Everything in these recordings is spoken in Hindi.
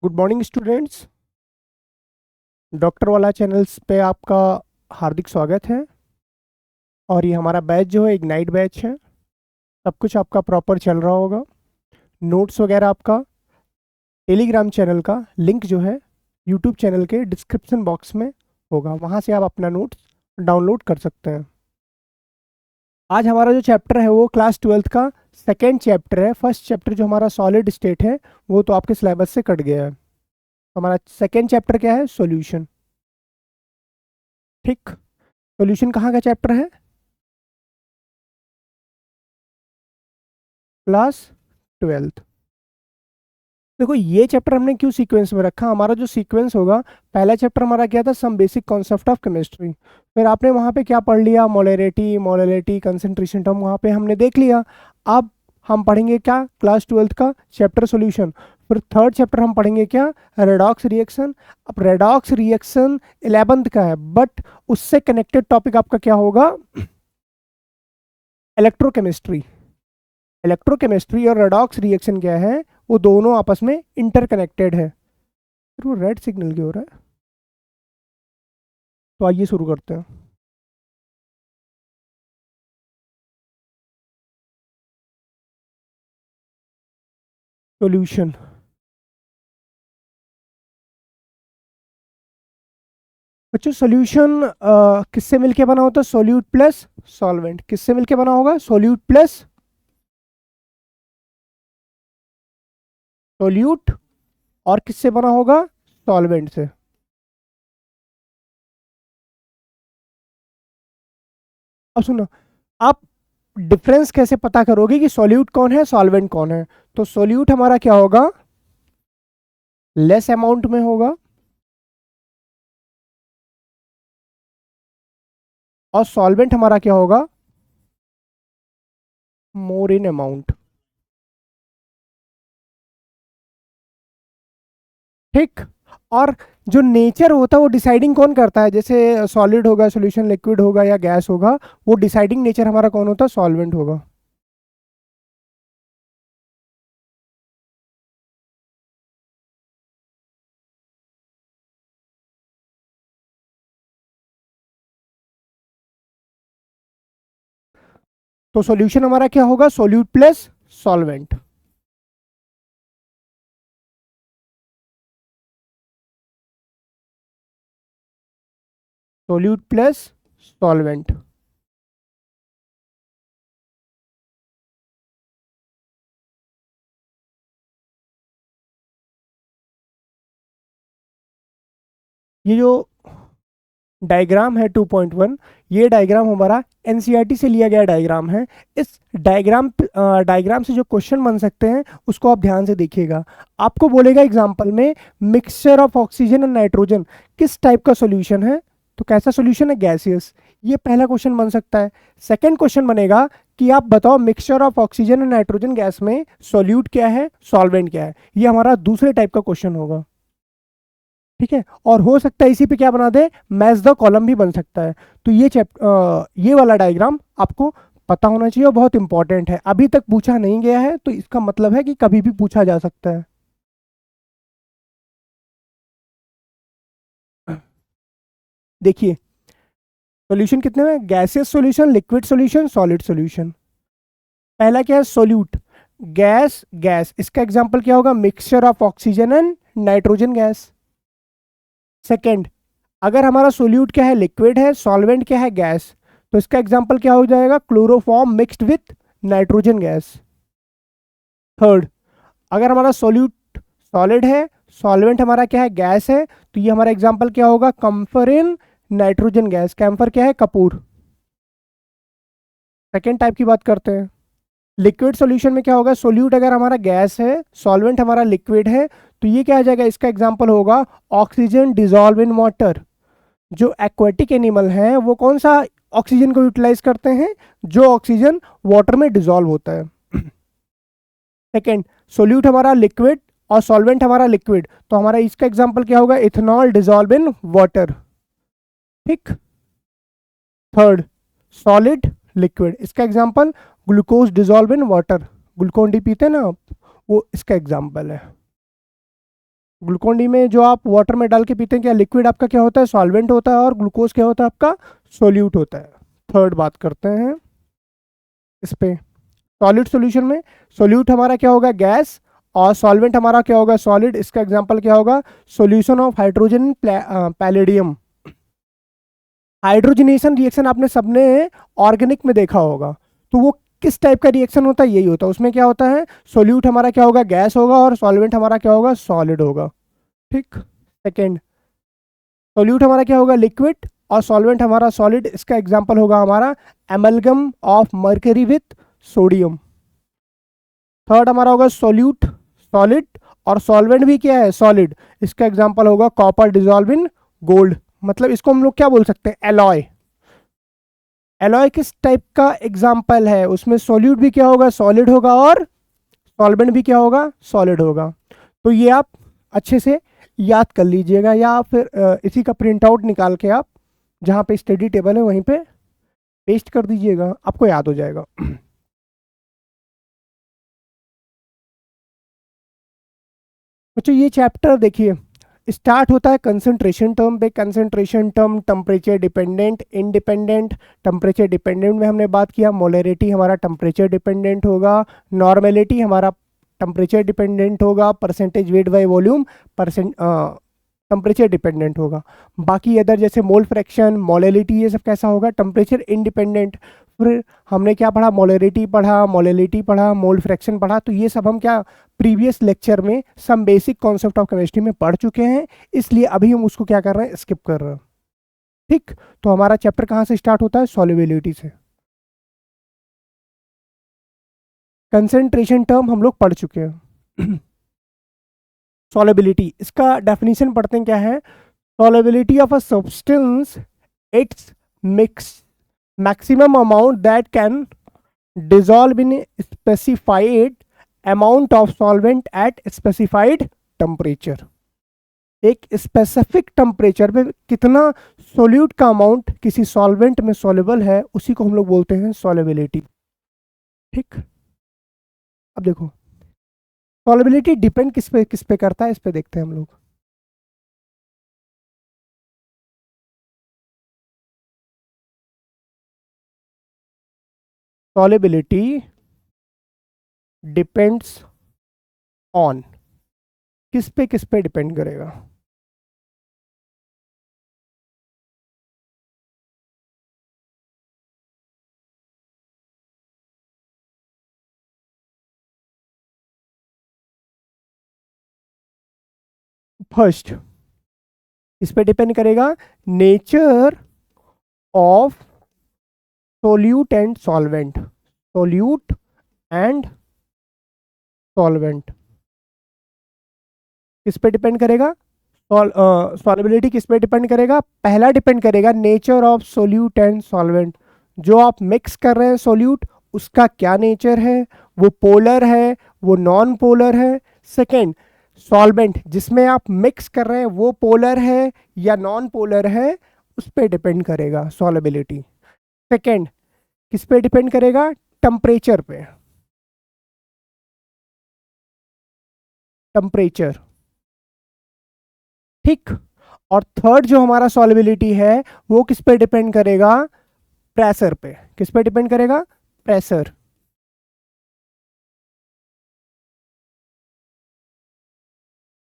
Good morning students. डॉक्टर वाला चैनल्स पे आपका हार्दिक स्वागत है। और ये हमारा बैच जो है इग्नाइट बैच है। सब कुछ आपका प्रॉपर चल रहा होगा। नोट्स वगैरह आपका टेलीग्राम चैनल का लिंक जो है यूट्यूब चैनल के डिस्क्रिप्शन बॉक्स में होगा, वहाँ से आप अपना नोट्स डाउनलोड कर सकते हैं। आज हमारा जो चैप्टर है वो क्लास 12th का सेकेंड चैप्टर है। फर्स्ट चैप्टर जो हमारा सॉलिड स्टेट है वो तो आपके सिलेबस से कट गया है। हमारा सेकेंड चैप्टर क्या है? सॉल्यूशन। ठीक। सॉल्यूशन कहाँ का चैप्टर है? Class 12th। देखो ये चैप्टर हमने क्यों सीक्वेंस में रखा, हमारा जो सीक्वेंस होगा, पहला चैप्टर हमारा क्या था? Some basic concept of chemistry. फिर आपने वहाँ पे क्या पढ़ लिया? मोलरिटी, मोलरिटी, कंसंट्रेशन टर्म वहाँ पे हमने देख लिया। अब हम पढ़ेंगे क्या? क्लास 12th का चैप्टर सॉल्यूशन। फिर थर्ड चैप्टर हम पढ़ेंगे क्या? Redox reaction. अब रेडॉक्स रिएक्शन 11th का है, बट उससे कनेक्टेड टॉपिक आपका क्या होगा? इलेक्ट्रोकेमिस्ट्री। इलेक्ट्रोकेमिस्ट्री और रेडॉक्स रिएक्शन क्या है? वो दोनों आपस में इंटरकनेक्टेड है। फिर वो रेड सिग्नल क्यों हो रहा है? तो आइए शुरू करते हैं। सॉल्यूशन। बच्चों सॉल्यूशन किससे मिलके बना होता है? Solute plus solvent. किससे मिलके बना होगा? Solute plus solute. और किससे बना होगा? सॉल्वेंट से। अब सुनो, आप डिफरेंस कैसे पता करोगे कि सोल्यूट कौन है सॉल्वेंट कौन है? तो सोल्यूट हमारा क्या होगा? लेस अमाउंट में होगा, और सॉल्वेंट हमारा क्या होगा? मोर इन अमाउंट। ठीक। और जो नेचर होता है वो डिसाइडिंग कौन करता है? जैसे सॉलिड होगा, सॉल्यूशन लिक्विड होगा या गैस होगा, वो डिसाइडिंग नेचर हमारा कौन होता है? सॉल्वेंट होगा। तो सॉल्यूशन हमारा क्या होगा? Solute plus solvent. Solute plus solvent. ये जो डायग्राम है 2.1, ये डायग्राम हमारा एनसीईआरटी से लिया गया डायग्राम है। इस डायग्राम से जो क्वेश्चन बन सकते हैं उसको आप ध्यान से देखिएगा। आपको बोलेगा एग्जांपल में mixture of oxygen and nitrogen किस टाइप का सॉल्यूशन है? तो कैसा सॉल्यूशन है? गैसियस। ये पहला क्वेश्चन बन सकता है। सेकंड क्वेश्चन बनेगा कि आप बताओ mixture of oxygen and nitrogen gas में सॉल्यूट क्या है, सॉल्वेंट क्या है। ये हमारा दूसरे टाइप का क्वेश्चन होगा। ठीक है। और हो सकता है इसी पे क्या बना दे? मैच द कॉलम भी बन सकता है। तो ये वाला डायग्राम आपको पता होना चाहिए और बहुत इंपॉर्टेंट है। अभी तक पूछा नहीं गया है तो इसका मतलब है कि कभी भी पूछा जा सकता है। देखिए, सॉल्यूशन कितने में? Gaseous solution, liquid solution, solid solution. पहला क्या है? सॉल्यूट। गैस, गैस इसका एग्जांपल क्या होगा? Mixture of oxygen and nitrogen gas. Second, अगर हमारा सोल्यूट क्या है? लिक्विड है, सॉल्वेंट क्या है? गैस। तो इसका एग्जांपल क्या हो जाएगा? Chloroform mixed with nitrogen gas. Third, अगर हमारा सोल्यूट सॉलिड है, सॉल्वेंट हमारा क्या है? गैस है, तो ये हमारा एग्जांपल क्या होगा? Camphor in nitrogen gas. Camphor क्या है? कपूर। सेकेंड टाइप की बात करते हैं। लिक्विड सॉल्यूशन में क्या होगा? सोल्यूट अगर हमारा गैस है, सॉल्वेंट हमारा लिक्विड है, तो ये क्या आ जाएगा? इसका एग्जांपल होगा ऑक्सीजन डिजॉल्व इन वाटर। जो एक्वेटिक एनिमल हैं वो कौन सा ऑक्सीजन को यूटिलाइज करते हैं? जो ऑक्सीजन वाटर में डिजॉल्व होता है। सेकेंड, सोल्यूट हमारा लिक्विड और सॉल्वेंट हमारा लिक्विड, तो हमारा इसका एग्जांपल क्या होगा? Ethanol dissolve in water. ठीक। थर्ड, सॉलिड लिक्विड, इसका example glucose dissolve in water. Glucon D पीते हैं ना आप, वो इसका एग्जांपल है। ग्लूकोन डी में जो आप वाटर में डाल के पीते हैं, क्या लिक्विड आपका क्या होता है, सॉल्वेंट होता है, और ग्लूकोज क्या होता है आपका, सोल्यूट होता है। थर्ड बात करते हैं इस पे, सॉलिड सॉल्यूशन में सोल्यूट हमारा क्या होगा, गैस, और सॉल्वेंट हमारा क्या होगा, सॉलिड। इसका एग्जांपल क्या होगा, solution of hydrogen palladium. Hydrogenation reaction आपने सबने ऑर्गेनिक में देखा होगा, तो वो किस टाइप का रिएक्शन होता है, यही होता है। उसमें क्या होता है, सोल्यूट हमारा क्या होगा, गैस होगा, और सॉल्वेंट हमारा क्या होगा, सॉलिड होगा। ठीक। सेकेंड, सोल्यूट हमारा क्या होगा, लिक्विड, और सॉल्वेंट हमारा सॉलिड। इसका एग्जांपल होगा हमारा amalgam of mercury with sodium. Third हमारा होगा सोल्यूट, सॉलिड, और सॉल्वेंट भी क्या है, सॉलिड। इसका एग्जांपल होगा कॉपर डिजॉल्व इन गोल्ड। मतलब इसको हम लोग क्या बोल सकते हैं, एलॉय। एलॉय किस टाइप का एग्जाम्पल है, उसमें सॉल्यूट भी क्या होगा, सॉलिड होगा, और सॉल्वेंट भी क्या होगा, सॉलिड होगा। तो ये आप अच्छे से याद कर लीजिएगा, या फिर इसी का प्रिंट आउट निकाल के आप जहाँ पे स्टडी टेबल है वहीं पे पेस्ट कर दीजिएगा, आपको याद हो जाएगा। बच्चों ये चैप्टर देखिए, स्टार्ट होता है कंसंट्रेशन टर्म पे। Concentration term temperature dependent, independent. Temperature dependent में हमने बात किया, मोलरिटी हमारा टेम्परेचर डिपेंडेंट होगा, नॉर्मेलिटी हमारा टेम्परेचर डिपेंडेंट होगा, percentage weight by volume percent temperature dependent होगा। बाकी अदर जैसे मोल फ्रैक्शन, मोलैलिटी, ये सब कैसा होगा, टेम्परेचर इंडिपेंडेंट। फिर हमने क्या पढ़ा, मोलरिटी पढ़ा, मोलैलिटी पढ़ा, मोल फ्रैक्शन पढ़ा। तो ये सब हम क्या प्रीवियस लेक्चर में some basic concept of chemistry में पढ़ चुके हैं, इसलिए अभी हम उसको क्या कर रहे हैं, स्किप कर रहे हैं। ठीक। तो हमारा चैप्टर कहाँ से स्टार्ट होता है, सॉल्युबिलिटी से। कंसेंट्रेशन टर्म हम लोग पढ़ चुके हैं। सॉल्युबिलिटी, इसका डेफिनेशन पढ़ते हैं क्या है, solubility of a substance, its mix maximum amount that can dissolve in a specified amount of solvent at specified temperature। एक स्पेसिफिक टेम्परेचर पे कितना सोल्यूट का अमाउंट किसी सॉल्वेंट में सॉल्युबल है, उसी को हम लोग बोलते हैं सॉल्युबिलिटी। ठीक। अब देखो, सॉल्युबिलिटी डिपेंड किस पे करता है, इस पे देखते हैं हम लोग। सॉल्युबिलिटी डिपेंड्स ऑन, किस पे डिपेंड करेगा, फर्स्ट इस पे डिपेंड करेगा nature of solute and solvent. Solute and solvent किस पे डिपेंड करेगा, सॉल्युबिलिटी किस पे डिपेंड करेगा, पहला डिपेंड करेगा nature of solute and solvent. जो आप मिक्स कर रहे हैं सोल्यूट, उसका क्या नेचर है, वो पोलर है, वो नॉन पोलर है। सेकेंड, सॉल्वेंट जिसमें आप मिक्स कर रहे हैं वो पोलर है या नॉन पोलर है, उस पर डिपेंड करेगा सॉल्युबिलिटी। सेकेंड, किस पे डिपेंड करेगा, टेम्परेचर पे। टेम्परेचर। ठीक। और थर्ड जो हमारा सॉल्युबिलिटी है, वो किस पे डिपेंड करेगा, प्रेशर पे। किस पे डिपेंड करेगा, प्रेशर।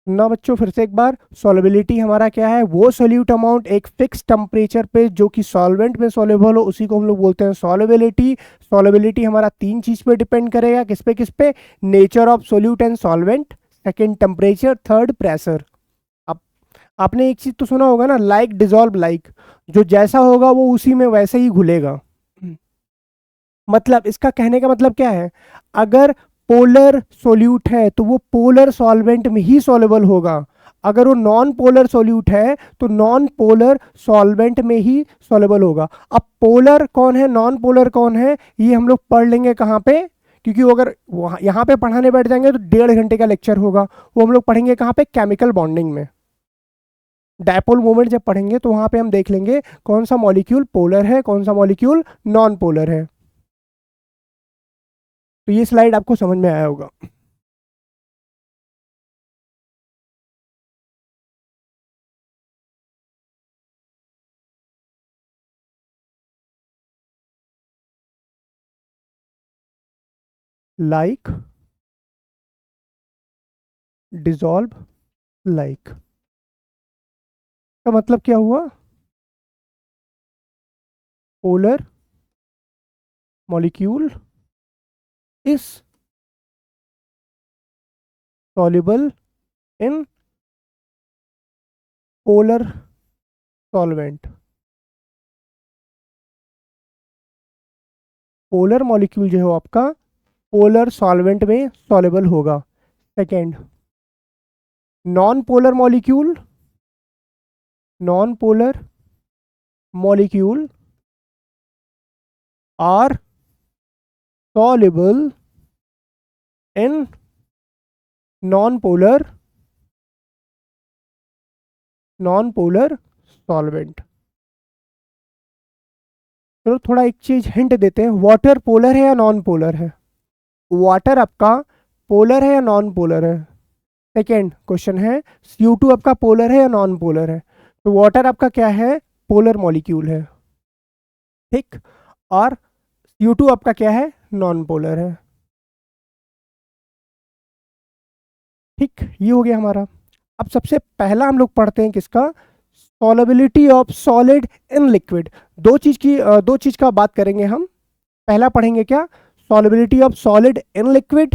ना बच्चों, फिर से एक बार, सॉल्युबिलिटी हमारा क्या है, वो सोल्यूट अमाउंट एक फिक्स टेम्परेचर पे जो कि सॉल्वेंट में सॉल्युबल हो, उसी को हम लोग बोलते हैं सॉल्युबिलिटी। सॉल्युबिलिटी हमारा तीन चीज पे डिपेंड करेगा, किस पे, nature of solute and solvent, second temperature, third pressure. अब आपने एक चीज तो सुना होगा ना, लाइक डिजॉल्व लाइक, जो जैसा होगा वो उसी में वैसे ही घुलेगा। मतलब इसका कहने का मतलब क्या है, अगर पोलर सोल्यूट है तो वो पोलर सॉल्वेंट में ही सॉल्युबल होगा, अगर वो नॉन पोलर सोल्यूट है तो नॉन पोलर सॉल्वेंट में ही सॉल्युबल होगा। अब पोलर कौन है, नॉन पोलर कौन है, ये हम लोग पढ़ लेंगे कहाँ पे, क्योंकि वो अगर वहाँ यहाँ पे पढ़ाने बैठ जाएंगे तो 1.5 घंटे का लेक्चर होगा। वो हम लोग पढ़ेंगे कहाँ पे, केमिकल बॉन्डिंग में। डायपोल मोमेंट जब पढ़ेंगे तो वहाँ पे हम देख लेंगे कौन सा मॉलिक्यूल पोलर है, कौन सा मॉलिक्यूल नॉन पोलर है। तो ये स्लाइड आपको समझ में आया होगा। Like, dissolve like. का मतलब क्या हुआ? Polar molecule is soluble in polar solvent। Polar molecule जो है वो आपका पोलर सॉल्वेंट में सॉल्युबल होगा। Second, non polar molecule, non polar molecule are soluble in non-polar solvent। चलो थोड़ा एक चीज हिंट देते हैं, वाटर पोलर है या नॉन पोलर है? वाटर आपका पोलर है या नॉन पोलर है? सेकेंड क्वेश्चन है, CO2 आपका पोलर है या नॉन पोलर है? तो वाटर आपका क्या है? पोलर मॉलिक्यूल है, ठीक। और CO2 आपका क्या है? नॉन पोलर है, ठीक। ये हो गया हमारा। अब सबसे पहला हम लोग पढ़ते हैं किसका? Solubility of solid in liquid. दो चीज का बात करेंगे हम। पहला पढ़ेंगे क्या? Solubility of solid in liquid.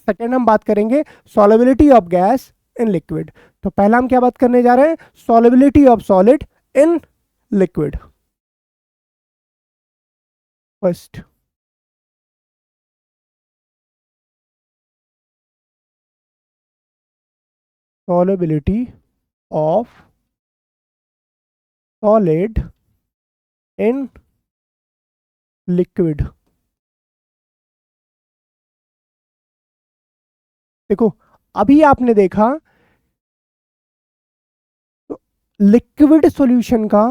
Second हम बात करेंगे solubility of gas in liquid. तो पहला हम क्या बात करने जा रहे हैं? Solubility of solid in liquid. First, solubility of solid in liquid। देखो, अभी आपने देखा तो लिक्विड सॉल्यूशन का,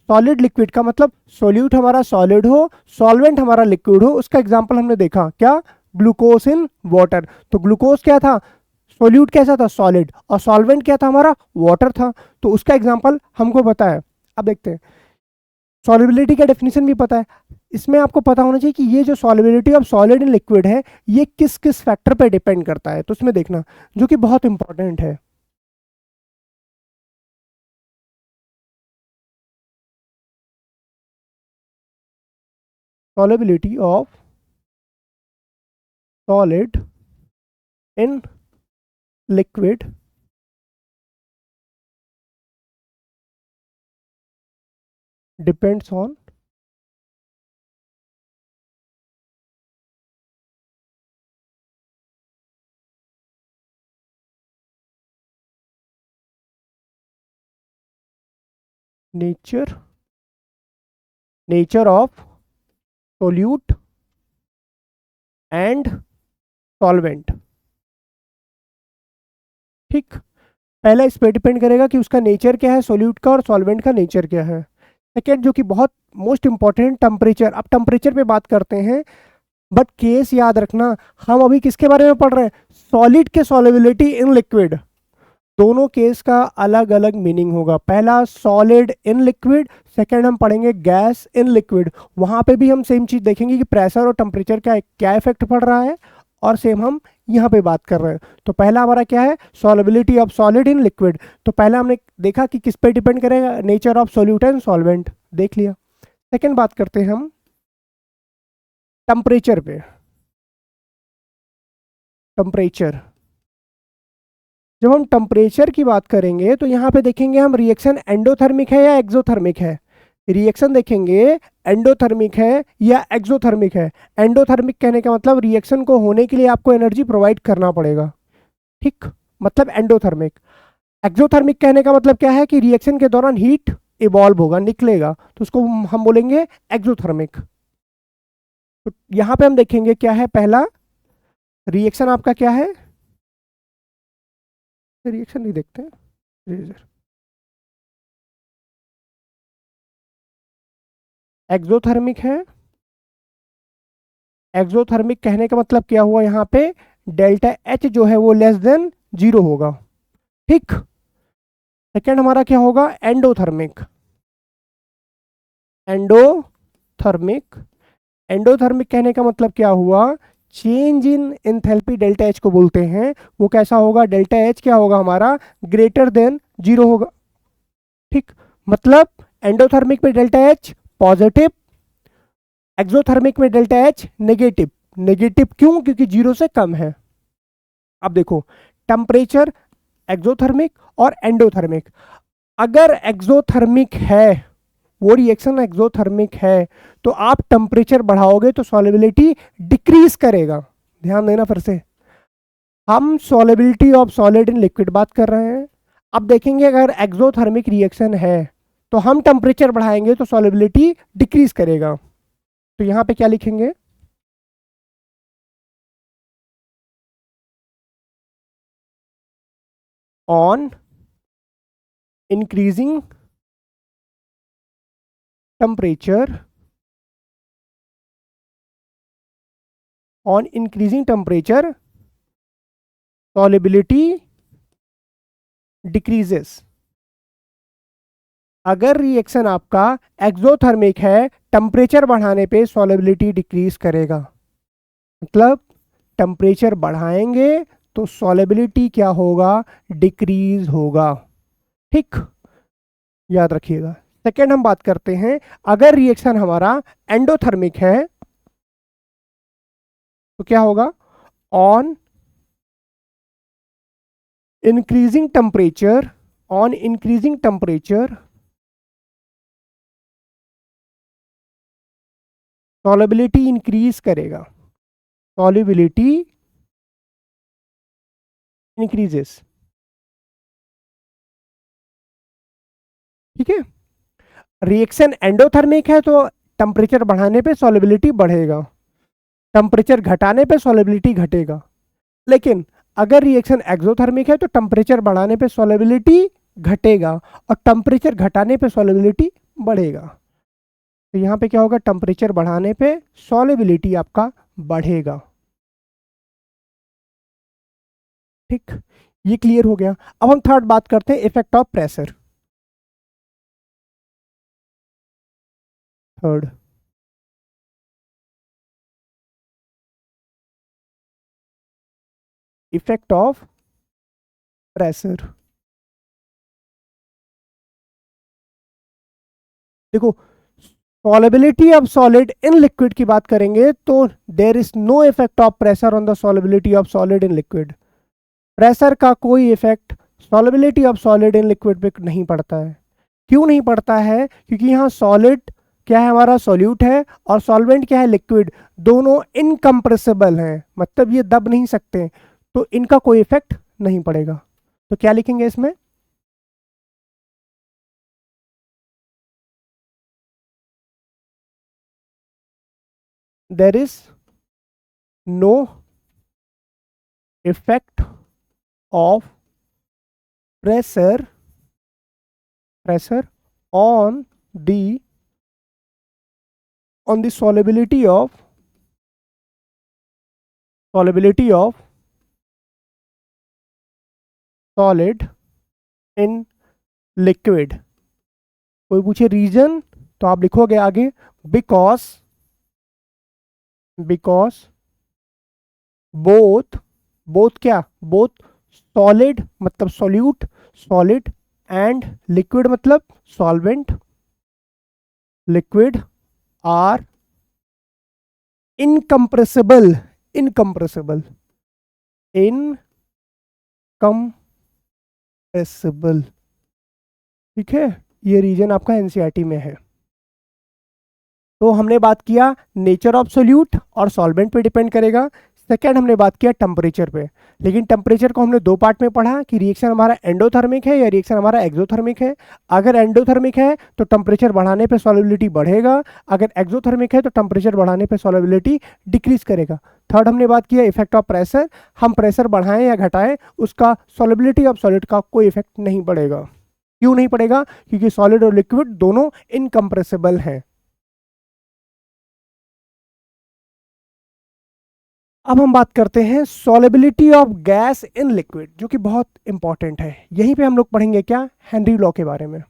सॉलिड लिक्विड का मतलब सॉल्यूट हमारा सॉलिड हो, सॉल्वेंट हमारा लिक्विड हो। उसका एग्जांपल हमने देखा क्या? Glucose in water. तो ग्लूकोज क्या था? सॉल्यूट कैसा था? सॉलिड। और सॉल्वेंट क्या था हमारा? वाटर था। तो उसका एग्जांपल हमको पता है। अब देखते हैं, सॉलिबिलिटी का डेफिनेशन भी पता है। इसमें आपको पता होना चाहिए कि ये जो solubility of solid in liquid है, ये किस किस फैक्टर पे डिपेंड करता है। तो इसमें देखना, जो कि बहुत इंपॉर्टेंट है। Solubility of solid in liquid depends on nature of solute and solvent, ठीक। पहला इस पे डिपेंड करेगा कि उसका नेचर क्या है, सोल्यूट का, और सॉल्वेंट का नेचर क्या है। सेकेंड, जो कि बहुत मोस्ट इंपॉर्टेंट, टेम्परेचर। अब टेम्परेचर पे बात करते हैं, बट केस याद रखना, हम अभी किसके बारे में पढ़ रहे हैं? सॉलिड के सॉलिबिलिटी इन लिक्विड। दोनों केस का अलग अलग मीनिंग होगा। पहला सॉलिड इन लिक्विड, सेकेंड हम पढ़ेंगे गैस इन लिक्विड। वहां पे भी हम सेम चीज देखेंगे कि प्रेशर और टेम्परेचर का क्या इफेक्ट पड़ रहा है, और सेम हम यहाँ पे बात कर रहे हैं। तो पहला हमारा क्या है? Solubility of solid in liquid. तो पहला हमने देखा कि किस पे डिपेंड करेगा, nature of solute and solvent, देख लिया। सेकेंड बात करते हैं हम टेम्परेचर पे। टेम्परेचर, जब हम टेम्परेचर की बात करेंगे तो यहाँ पे देखेंगे हम रिएक्शन एंडोथर्मिक है या एक्सोथर्मिक है। रिएक्शन देखेंगे एंडोथर्मिक है या एक्सोथर्मिक है। एंडोथर्मिक कहने का मतलब रिएक्शन को होने के लिए आपको एनर्जी प्रोवाइड करना पड़ेगा, ठीक, मतलब एंडोथर्मिक। एक्सोथर्मिक कहने का मतलब क्या है? कि रिएक्शन के दौरान हीट इवॉल्व होगा, निकलेगा, तो उसको हम बोलेंगे एक्सोथर्मिक। तो यहाँ पे हम देखेंगे क्या है, पहला रिएक्शन आपका क्या है? रिएक्शन नहीं देखते हैं, एक्सोथर्मिक है। एक्सोथर्मिक कहने का मतलब क्या हुआ यहाँ पे? डेल्टा एच जो है वो लेस देन 0 होगा, ठीक। सेकेंड हमारा क्या होगा? एंडोथर्मिक। एंडोथर्मिक, एंडोथर्मिक कहने का मतलब क्या हुआ? Change in enthalpy delta H को बोलते हैं, वो कैसा होगा, डेल्टा एच क्या होगा हमारा, ग्रेटर देन 0 होगा। ठीक, मतलब एंडोथर्मिक में डेल्टा एच पॉजिटिव, एक्सोथर्मिक में डेल्टा एच नेगेटिव। नेगेटिव क्यों, क्योंकि 0 से कम है। अब देखो टेम्परेचर एक्सोथर्मिक और एंडोथर्मिक, अगर एक्सोथर्मिक है, वो रिएक्शन एक्सोथर्मिक है, तो आप टेम्परेचर बढ़ाओगे तो सॉलिबिलिटी डिक्रीज करेगा। ध्यान देना फिर से, हम solubility of solid in liquid बात कर रहे हैं। अब देखेंगे अगर एक्सोथर्मिक रिएक्शन है तो हम टेम्परेचर बढ़ाएंगे तो सॉलिबिलिटी डिक्रीज करेगा। तो यहां पे क्या लिखेंगे, on increasing temperature, on increasing temperature solubility decreases। अगर रिएक्शन आपका एक्सोथर्मिक है, टेम्परेचर बढ़ाने पे सॉलिबिलिटी डिक्रीज करेगा। मतलब टेम्परेचर बढ़ाएंगे तो सॉलिबिलिटी क्या होगा, डिक्रीज होगा। ठीक, याद रखिएगा। सेकेंड हम बात करते हैं, अगर रिएक्शन हमारा एंडोथर्मिक है तो क्या होगा, on increasing temperature, on increasing temperature solubility increase करेगा, सॉलिबिलिटी इंक्रीजेस। ठीक है, रिएक्शन एंडोथर्मिक है तो टेम्परेचर बढ़ाने पे सॉलिबिलिटी बढ़ेगा, टेम्परेचर घटाने पे सॉलिबिलिटी घटेगा। लेकिन अगर रिएक्शन एक्सोथर्मिक है तो टेम्परेचर बढ़ाने पे सॉलिबिलिटी घटेगा और टेम्परेचर घटाने पे सॉलिबिलिटी बढ़ेगा। तो यहाँ पे क्या होगा, टेम्परेचर बढ़ाने पे सॉलिबिलिटी आपका बढ़ेगा। ठीक, ये क्लियर हो गया। अब हम थर्ड बात करते हैं, effect of pressure. Third, effect of pressure. देखो solubility of solid in liquid की बात करेंगे तो there is no effect of pressure on the solubility of solid in liquid. Pressure का कोई effect solubility of solid in liquid पे नहीं पड़ता है। क्यों नहीं पड़ता है, क्योंकि यहाँ सॉलिड क्या है, हमारा सॉल्यूट है, और सॉल्वेंट क्या है, लिक्विड। दोनों इनकम्प्रेसिबल हैं, मतलब ये दब नहीं सकते, तो इनका कोई इफेक्ट नहीं पड़ेगा। तो क्या लिखेंगे इसमें, there is no effect of pressure, pressure on the solubility of solid in liquid। कोई पूछे रीजन तो आप लिखोगे आगे, बिकॉज बोथ, बोथ क्या, बोथ सॉलिड मतलब सॉल्यूट, सॉलिड एंड लिक्विड मतलब solvent, liquid are incompressible, incompressible, incompressible. ठीक है, ये रीजन आपका एनसीईआरटी में है। तो हमने बात किया नेचर ऑफ सोल्यूट और सॉल्वेंट पे डिपेंड करेगा। सेकेंड हमने बात किया टेम्परेचर पे, लेकिन टेम्परेचर को हमने दो पार्ट में पढ़ा कि रिएक्शन हमारा एंडोथर्मिक है या रिएक्शन हमारा एक्सोथर्मिक है। अगर एंडोथर्मिक है तो टेम्परेचर बढ़ाने पे सॉलिबिलिटी बढ़ेगा, अगर एक्सोथर्मिक है तो टेम्परेचर बढ़ाने पे सॉलिबिलिटी डिक्रीज करेगा। थर्ड हमने बात किया इफेक्ट ऑफ प्रेशर, हम प्रेशर बढ़ाएं या घटाएं उसका सॉलिबिलिटी ऑफ सॉलिड का कोई इफेक्ट नहीं पड़ेगा। क्यों नहीं पड़ेगा, क्योंकि सॉलिड और लिक्विड दोनों इनकम्प्रेसिबल हैं। अब हम बात करते हैं solubility of gas in liquid, जो कि बहुत इंपॉर्टेंट है। यहीं पे हम लोग पढ़ेंगे क्या, हेनरी लॉ के बारे में।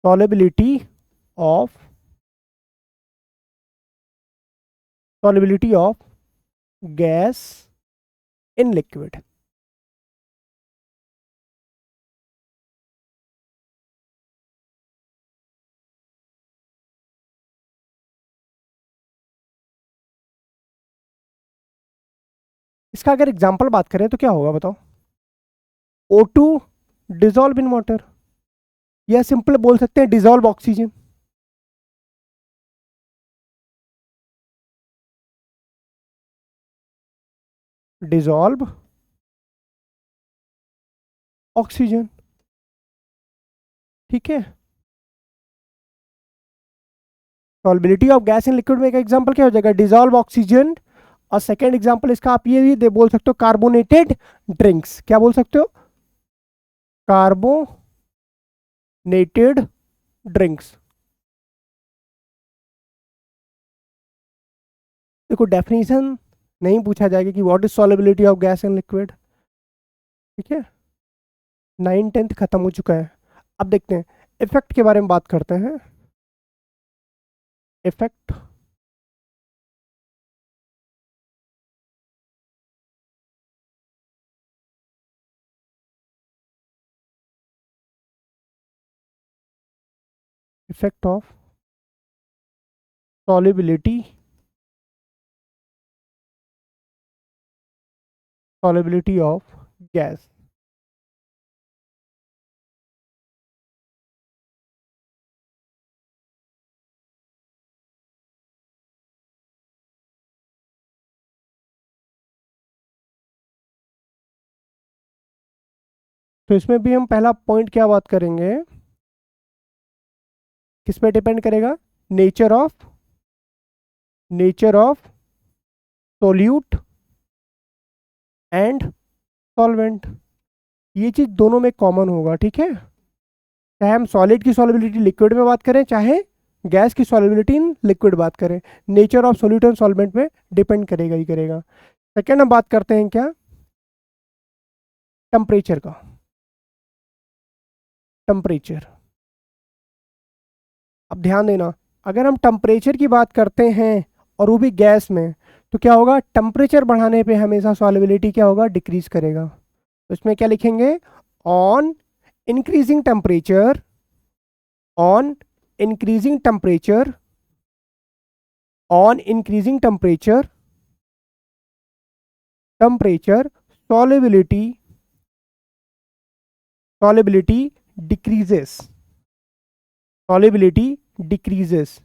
solubility of gas in liquid। इसका अगर एग्जाम्पल बात करें तो क्या होगा बताओ? O2 डिजोल्व इन वाटर, या सिंपल बोल सकते हैं डिजोल्व ऑक्सीजन। डिजोल्व ऑक्सीजन, ठीक है। Solubility of gas in liquid में एक एग्जांपल क्या हो जाएगा? Dissolve oxygen. और सेकंड एग्जांपल इसका आप ये भी बोल सकते हो, कार्बोनेटेड ड्रिंक्स। क्या बोल सकते हो? Carbonated drinks. देखो डेफिनेशन नहीं पूछा जाएगा कि what is solubility of gas in liquid, ठीक है। 9th-10th खत्म हो चुका है। अब देखते हैं इफेक्ट के बारे में बात करते हैं। Effect effect of solubility of gas. तो इसमें भी हम पहला पॉइंट क्या बात करेंगे, किस पे डिपेंड करेगा? Nature of solute and solvent. ये चीज दोनों में कॉमन होगा, ठीक है। चाहे हम सॉलिड की सॉल्युबिलिटी लिक्विड में बात करें, चाहे गैस की सॉल्युबिलिटी इन लिक्विड बात करें, nature of solute and solvent पे डिपेंड करेगा ही करेगा। सेकेंड हम बात करते हैं क्या? टेम्परेचर का। टेम्परेचर, अब ध्यान देना, अगर हम टेम्परेचर की बात करते हैं और वो भी गैस में, तो क्या होगा? टेम्परेचर बढ़ाने पे हमेशा सॉल्युबिलिटी क्या होगा? डिक्रीज करेगा। तो इसमें क्या लिखेंगे? On increasing temperature, on increasing temperature, on increasing temperature, temperature solubility decreases, solubility decreases,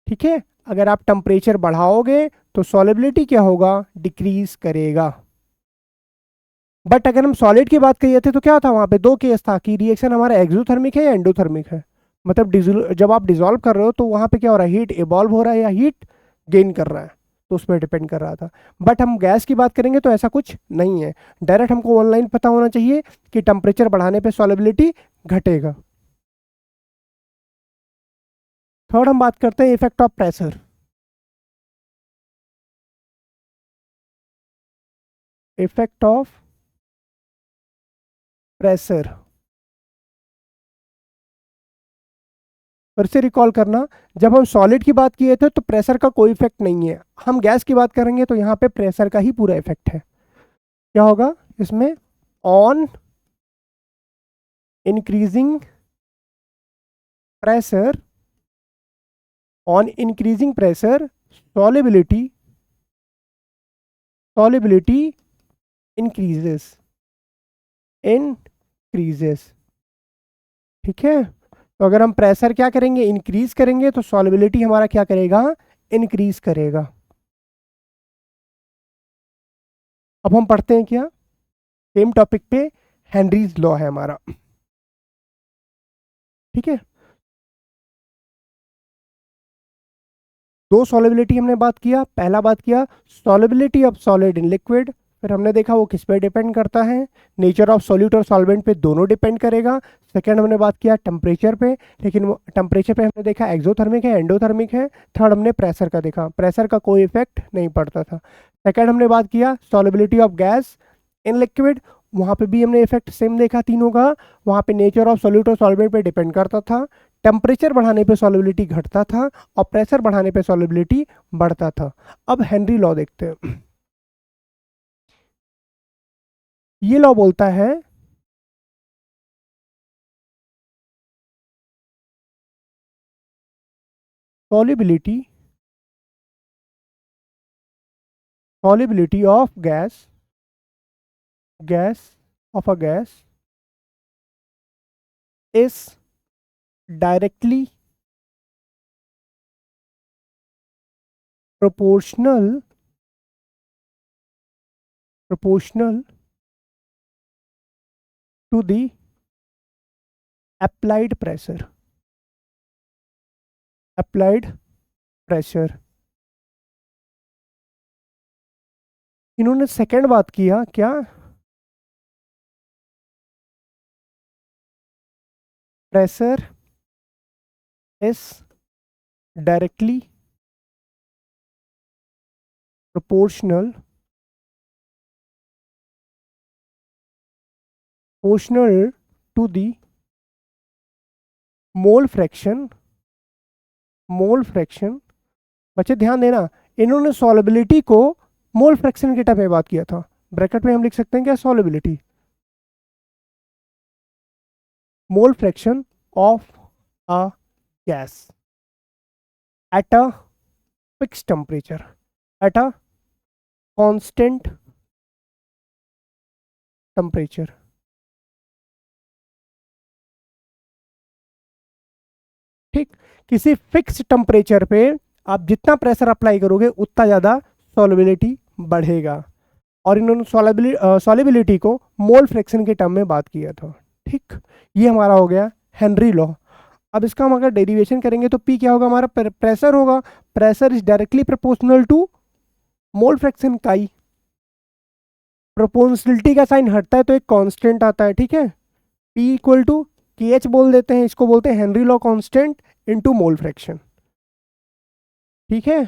ठीक है। अगर आप टेम्परेचर बढ़ाओगे तो सॉल्युबिलिटी क्या होगा? डिक्रीज करेगा। बट अगर हम सॉलिड की बात करिए थे तो क्या था? वहां पे दो केस था कि रिएक्शन हमारा एक्सोथर्मिक है या एंडोथर्मिक है। मतलब जब आप डिजोल्व कर रहे हो तो वहां पे क्या हो रहा है? हीट इवॉल्व हो रहा है या हीट गेन कर रहा है, तो उस पर डिपेंड कर रहा था। बट हम गैस की बात करेंगे तो ऐसा कुछ नहीं है। डायरेक्ट हमको ऑनलाइन पता होना चाहिए कि टेम्परेचर बढ़ाने पे सॉल्युबिलिटी घटेगा। थर्ड हम बात करते हैं effect of pressure. Effect of pressure, फिर से रिकॉल करना, जब हम सॉलिड की बात किए थे तो प्रेशर का कोई इफेक्ट नहीं है। हम गैस की बात करेंगे तो यहाँ पे प्रेशर का ही पूरा इफेक्ट है। क्या होगा इसमें? On increasing pressure, on increasing pressure solubility increases, ठीक है। तो अगर हम प्रेशर क्या करेंगे? इंक्रीज करेंगे तो सॉल्युबिलिटी हमारा क्या करेगा? इंक्रीज करेगा। अब हम पढ़ते हैं क्या? सेम टॉपिक पे हेनरीज लॉ है हमारा, ठीक है। दो सॉल्युबिलिटी हमने बात किया। पहला बात किया solubility of solid in liquid, फिर हमने देखा वो किस पे डिपेंड करता है, नेचर ऑफ सॉल्यूट और सॉल्वेंट पे दोनों डिपेंड करेगा। सेकंड हमने बात किया टेम्परेचर पे, लेकिन वो टेम्परेचर पे हमने देखा एक्सोथर्मिक है एंडोथर्मिक है। थर्ड हमने प्रेशर का देखा, प्रेशर का कोई इफेक्ट नहीं पड़ता था। सेकंड हमने बात किया solubility of gas in liquid, वहाँ पे भी हमने इफेक्ट सेम देखा तीनों का। वहाँ पे नेचर ऑफ सॉल्यूट और सॉल्वेंट पे डिपेंड करता था, टेम्परेचर बढ़ाने पे सॉल्युबिलिटी घटता था और प्रेशर बढ़ाने पे सॉल्युबिलिटी बढ़ता था। अब हेनरी लॉ देखते हैं। ये लॉ बोलता है solubility solubility of gas of a gas is directly proportional to the applied pressure इन्होंने सेकंड बात किया क्या, pressure is directly proportional to the mole fraction. बच्चे ध्यान देना, इन्होंने सॉल्युबिलिटी को मोल फ्रैक्शन के टर्म में बात किया था। ब्रैकेट में हम लिख सकते हैं क्या, solubility, mole fraction of a gas at a fix temperature at a constant temperature. ठीक, किसी फिक्स टेम्परेचर पे आप जितना प्रेशर अप्लाई करोगे उतना ज़्यादा सॉल्युबिलिटी बढ़ेगा। और इन्होंने सॉल्युबिलिटी को मोल फ्रैक्शन के टर्म में बात किया था। ठीक, ये हमारा हो गया हेनरी लॉ। अब इसका हम अगर डेरिवेशन करेंगे तो पी क्या होगा, हमारा प्रेशर होगा। Pressure is directly proportional to mole fraction chi. Proportionality का साइन हटता है तो एक कांस्टेंट आता है, ठीक है। P equal to K H बोल देते हैं, इसको बोलते हैं Henry law constant into mole fraction, ठीक है।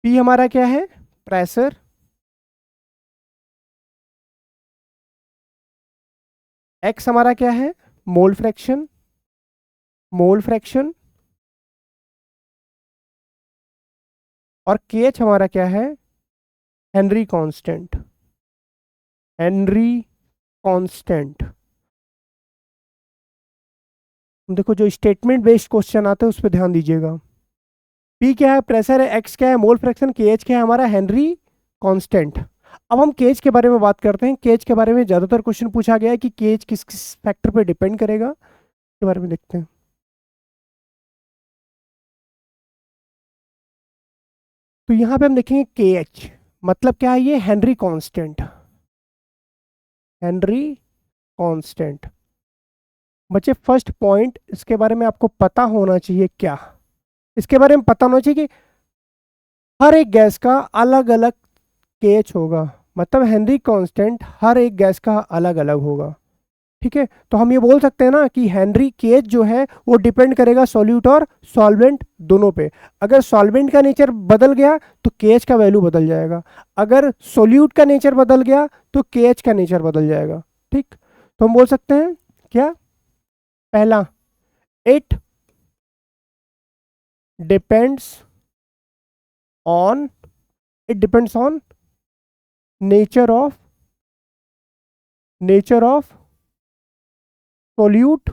पी हमारा क्या है, प्रेशर, एक्स हमारा क्या है, मोल फ्रैक्शन, और के एच हमारा क्या है, हेनरी कांस्टेंट। देखो जो स्टेटमेंट बेस्ड क्वेश्चन आते हैं उस पर ध्यान दीजिएगा। पी क्या है, प्रेशर है, एक्स क्या है, मोल फ्रैक्शन, के एच क्या है हमारा, हेनरी कांस्टेंट। अब हम केज के बारे में बात करते हैं। केज के बारे में ज्यादातर क्वेश्चन पूछा गया है कि केज किस किस फैक्टर पे डिपेंड करेगा, के बारे में देखते हैं। तो यहां पे हम देखेंगे के एच मतलब क्या है, ये हेनरी कांस्टेंट। बच्चे फर्स्ट पॉइंट इसके बारे में आपको पता होना चाहिए, क्या इसके बारे में पता होना चाहिए कि हर एक गैस का अलग अलग केएच होगा, मतलब हेनरी कांस्टेंट हर एक गैस का अलग अलग होगा, ठीक है। तो हम ये बोल सकते हैं ना कि हेनरी केएच जो है वो डिपेंड करेगा सॉल्यूट और सॉल्वेंट दोनों पे। अगर सॉल्वेंट का नेचर बदल गया तो केएच का वैल्यू बदल जाएगा, अगर सॉल्यूट का नेचर बदल गया तो केएच का नेचर बदल जाएगा, ठीक। तो हम बोल सकते हैं क्या, पहला, it depends on nature of solute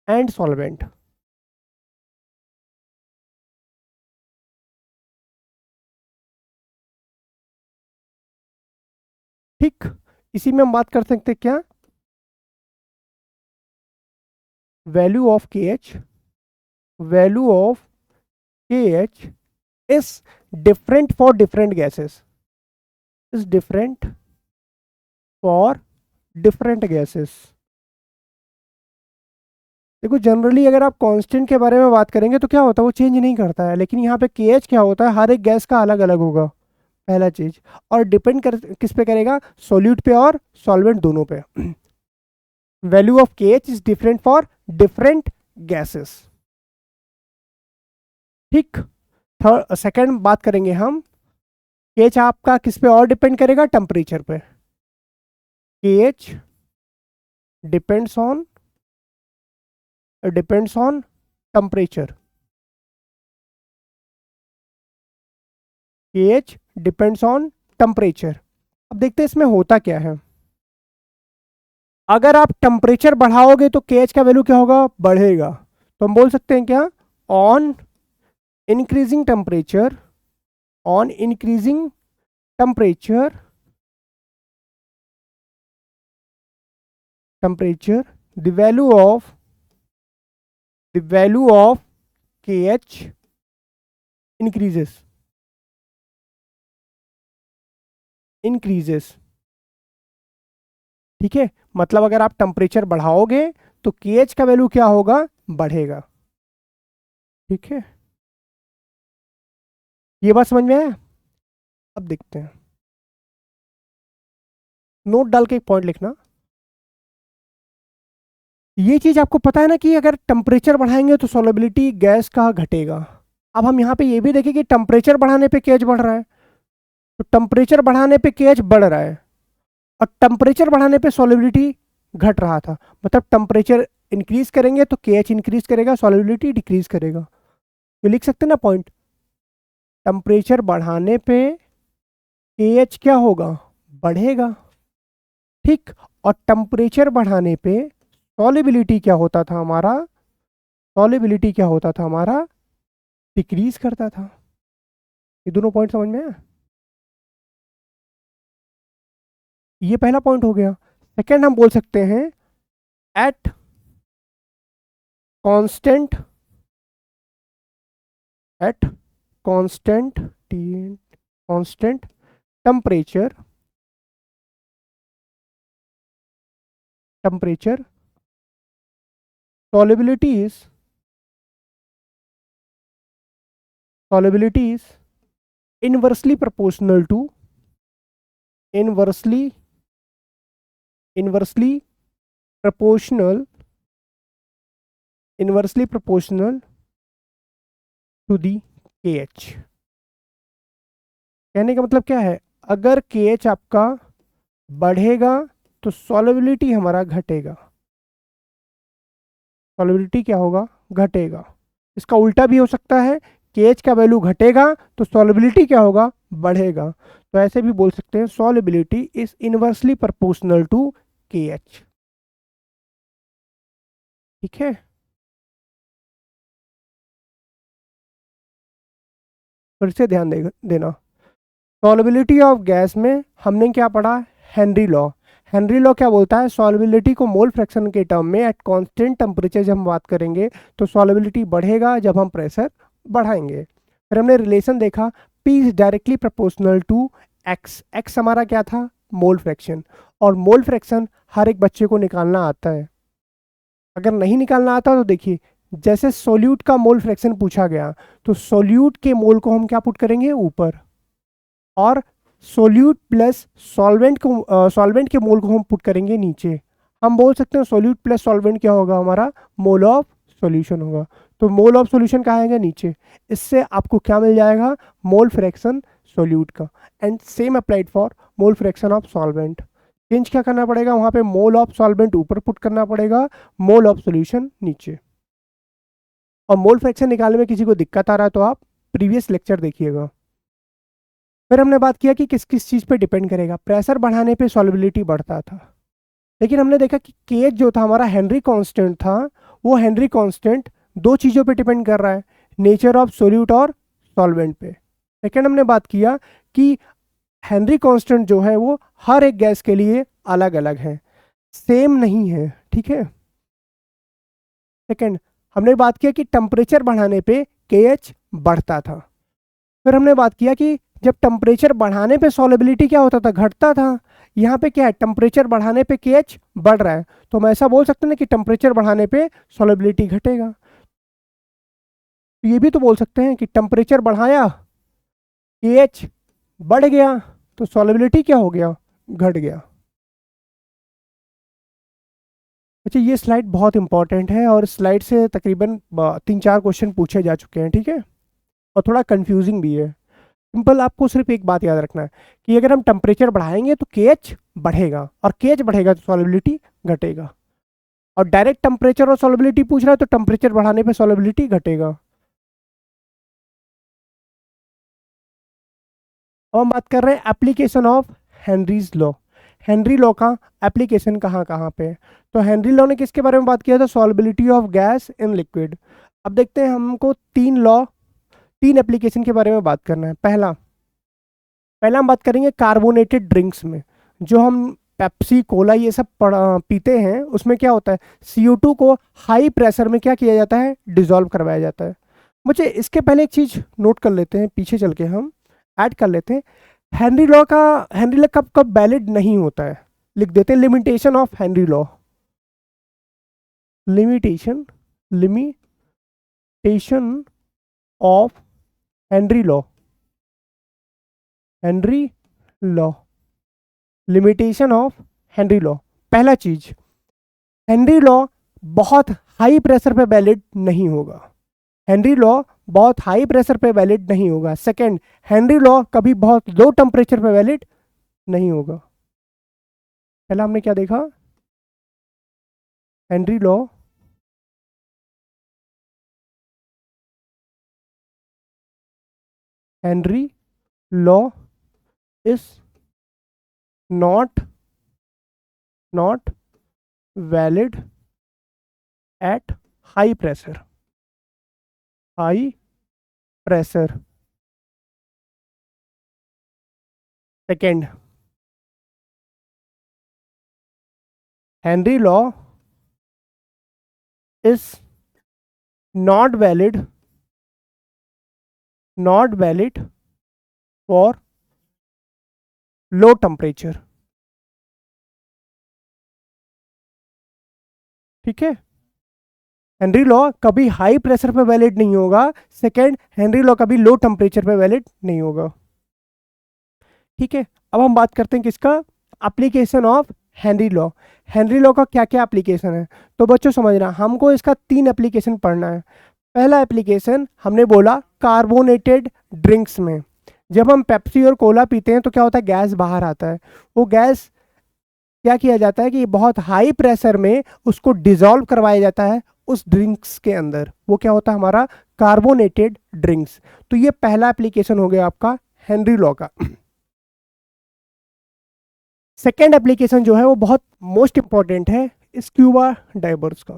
and solvent. ठीक, इसी में हम बात कर सकते हैं क्या, वैल्यू ऑफ के H is different for different gases, देखो जनरली अगर आप कांस्टेंट के बारे में बात करेंगे तो क्या होता है, वो चेंज नहीं करता है, लेकिन यहाँ पे के एच क्या होता है, हर एक गैस का अलग अलग होगा, पहला चीज। और डिपेंड किस पे करेगा, सोल्यूट पे और सॉल्वेंट दोनों पे। वैल्यू ऑफ के H is different for different gases, ठीक। थर्ड सेकंड बात करेंगे हम, केएच आपका किस पे और डिपेंड करेगा, टेम्परेचर पे। KH depends on temperature. KH depends on temperature. अब देखते हैं इसमें होता क्या है। अगर आप टेम्परेचर बढ़ाओगे तो केएच का वैल्यू क्या होगा, बढ़ेगा। तो हम बोल सकते हैं क्या, on increasing temperature, on increasing temperature, the value of KH increases। ठीक है, मतलब अगर आप टेम्परेचर बढ़ाओगे तो केएच का वैल्यू क्या होगा, बढ़ेगा। ठीक है, ये बात समझ में आया। अब देखते हैं, नोट डाल के एक पॉइंट लिखना। ये चीज आपको पता है ना कि अगर टेम्परेचर बढ़ाएंगे तो सॉल्युबिलिटी गैस का घटेगा। अब हम यहाँ पे ये भी देखें कि टेम्परेचर बढ़ाने पे केएच बढ़ रहा है, तो टेम्परेचर बढ़ाने पे केएच बढ़ रहा है, और टेम्परेचर बढ़ाने पे सॉल्युबिलिटी घट रहा था। मतलब टेम्परेचर इंक्रीज करेंगे तो केएच इंक्रीज करेगा, सॉल्युबिलिटी डिक्रीज करेगा। ये लिख सकते हैं ना पॉइंट, टेम्परेचर बढ़ाने पे केएच क्या होगा, बढ़ेगा। ठीक, और टेम्परेचर बढ़ाने पे सॉल्युबिलिटी क्या होता था हमारा, सॉल्युबिलिटी क्या होता था हमारा, डिक्रीज करता था। ये दोनों पॉइंट समझ में आया। ये पहला पॉइंट हो गया। सेकंड हम बोल सकते हैं, at constant, at constant constant temperature, solubility is inversely proportional to inversely proportional to the KH। कहने का मतलब क्या है, अगर KH आपका बढ़ेगा तो सॉल्युबिलिटी हमारा घटेगा, सॉल्युबिलिटी क्या होगा, घटेगा। इसका उल्टा भी हो सकता है, केएच का वैल्यू घटेगा तो सॉल्युबिलिटी क्या होगा, बढ़ेगा। तो ऐसे भी बोल सकते हैं, solubility is inversely proportional to KH. ठीक है, फिर से ध्यान देना, सॉल्युबिलिटी ऑफ गैस में हमने क्या पढ़ा, हेनरी लॉ। हेनरी लॉ क्या बोलता है, सॉल्युबिलिटी को मोल फ्रैक्शन के टर्म में एट कांस्टेंट टेम्परेचर जब हम बात करेंगे तो सॉल्युबिलिटी बढ़ेगा जब हम प्रेशर बढ़ाएंगे। फिर हमने रिलेशन देखा, P is directly proportional to x. X हमारा क्या था, मोल फ्रैक्शन, और मोल फ्रैक्शन हर एक बच्चे को निकालना आता है। अगर नहीं निकालना आता तो देखिए, जैसे सोल्यूट का मोल फ्रैक्शन पूछा गया तो सोल्यूट के मोल को हम क्या पुट करेंगे, ऊपर, और सोल्यूट प्लस सॉल्वेंट के मोल को हम पुट करेंगे नीचे। हम बोल सकते हैं सोल्यूट प्लस सॉल्वेंट क्या होगा हमारा, मोल ऑफ सॉल्यूशन होगा। तो मोल ऑफ सॉल्यूशन कहाँ आएगा, नीचे। इससे आपको क्या मिल जाएगा, मोल फ्रैक्शन सोल्यूट का। And same applied for mole fraction of solvent. Change क्या करना पड़ेगा, वहाँ पे मोल ऑफ सॉल्वेंट ऊपर पुट करना पड़ेगा, मोल ऑफ सॉल्यूशन नीचे। और मोल फ्रैक्शन निकालने में किसी को दिक्कत आ रहा है तो आप प्रीवियस लेक्चर देखिएगा। फिर हमने बात किया कि किस किस चीज़ पे डिपेंड करेगा, प्रेशर बढ़ाने पे सॉल्युबिलिटी बढ़ता था। लेकिन हमने देखा कि केएच जो था हमारा हेनरी कांस्टेंट था, वो हेनरी कांस्टेंट दो चीज़ों पे डिपेंड कर रहा है, नेचर ऑफ सोल्यूट और सॉल्वेंट पे। सेकेंड हमने बात किया कि हेनरी कांस्टेंट जो है वो हर एक गैस के लिए अलग अलग है, सेम नहीं है। ठीक है, सेकेंड हमने बात किया कि टेम्परेचर बढ़ाने पे केएच बढ़ता था। फिर हमने बात किया कि जब टेम्परेचर बढ़ाने पे सॉल्युबिलिटी क्या होता था, घटता था। यहाँ पे क्या है, टेम्परेचर बढ़ाने पे केएच बढ़ रहा है, तो हम ऐसा बोल सकते हैं ना कि टेम्परेचर बढ़ाने पे सॉल्युबिलिटी घटेगा। तो ये भी तो बोल सकते हैं कि टेम्परेचर बढ़ाया, केएच बढ़ गया, तो सॉल्युबिलिटी क्या हो गया, घट गया। अच्छा, ये स्लाइड बहुत इंपॉर्टेंट है और स्लाइड से तकरीबन 3-4 क्वेश्चन पूछे जा चुके हैं। ठीक है, और थोड़ा कंफ्यूजिंग भी है। सिंपल, आपको सिर्फ एक बात याद रखना है कि अगर हम टेम्परेचर बढ़ाएंगे तो केएच बढ़ेगा, और केएच बढ़ेगा तो सॉलिबिलिटी घटेगा। और डायरेक्ट टेम्परेचर और सॉलिबिलिटी पूछ रहा है तो टेम्परेचर बढ़ाने पे सॉलिबिलिटी घटेगा। अब हम बात कर रहे हैं application of Henry's law. Henry law का एप्लीकेशन कहाँ कहाँ पे है? तो हेनरी लॉ ने किसके बारे में बात किया था? Solubility of gas in liquid. अब देखते हैं, हमको तीन एप्लीकेशन के बारे में बात करना है। पहला हम बात करेंगे कार्बोनेटेड ड्रिंक्स में। जो हम पेप्सी कोला ये सब पीते हैं, उसमें क्या होता है, CO2 को हाई प्रेशर में क्या किया जाता है? डिजोल्व करवाया जाता है। मुझे इसके पहले एक चीज नोट कर लेते हैं, पीछे चल के हम ऐड कर लेते हैं। हेनरी लॉ कब कब वैलिड नहीं होता है, लिख देते हैं। Limitation of Henry law, limitation limitation of Henry law, Henry law, limitation of Henry law. पहला चीज, हेनरी लॉ बहुत हाई प्रेशर पे वैलिड नहीं होगा। हेनरी लॉ बहुत हाई प्रेशर पे वैलिड नहीं होगा। सेकंड, हेनरी लॉ कभी बहुत लो टेम्परेचर पे वैलिड नहीं होगा। पहला हमने क्या देखा? Henry law Henry law is not valid at high pressure. Second, Henry law is not valid for low temperature. ठीक है, हेनरी लॉ कभी हाई प्रेशर पे वैलिड नहीं होगा। सेकेंड, हेनरी लॉ कभी लो टेम्परेचर पे वैलिड नहीं होगा। ठीक है, अब हम बात करते हैं किसका? Application of Henry law. Henry law का क्या क्या एप्लीकेशन है? तो बच्चों समझना, हमको इसका 3 एप्लीकेशन पढ़ना है। पहला एप्लीकेशन हमने बोला कार्बोनेटेड ड्रिंक्स में। जब हम पेप्सी और कोला पीते हैं तो क्या होता है? गैस बाहर आता है। वो गैस क्या किया जाता है कि बहुत हाई प्रेशर में उसको डिजोल्व करवाया जाता है उस ड्रिंक्स के अंदर। वो क्या होता है? हमारा कार्बोनेटेड ड्रिंक्स। तो ये पहला एप्लीकेशन हो गया आपका हेनरी लॉ का। सेकेंड एप्लीकेशन जो है वो बहुत मोस्ट इंपॉर्टेंट है, स्क्यूबा डाइवर्स का।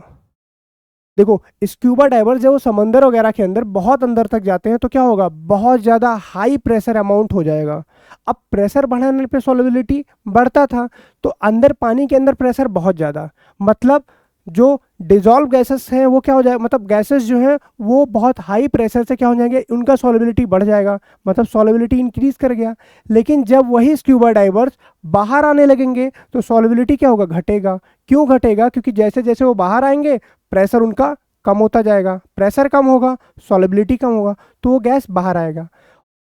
देखो, स्क्यूबा डाइवर्स जब वो समंदर वगैरह के अंदर बहुत अंदर तक जाते हैं तो क्या होगा? बहुत ज़्यादा हाई प्रेशर अमाउंट हो जाएगा। अब प्रेशर बढ़ाने पे सॉलिबिलिटी बढ़ता था, तो अंदर पानी के अंदर प्रेशर बहुत ज़्यादा, मतलब जो डिजॉल्व गैसेस हैं वो क्या हो जाएगा, मतलब गैसेस जो है वो बहुत हाई प्रेशर से क्या हो जाएंगे? उनका सॉलिबिलिटी बढ़ जाएगा, मतलब सॉलिबिलिटी इंक्रीज कर गया। लेकिन जब वही स्क्यूबा डाइवर्स बाहर आने लगेंगे तो सॉलिबिलिटी क्या होगा? घटेगा। क्यों घटेगा? क्योंकि जैसे जैसे वो बाहर आएंगे प्रेशर उनका कम होता जाएगा, प्रेशर कम होगा, सॉलिबिलिटी कम होगा, तो वो गैस बाहर आएगा।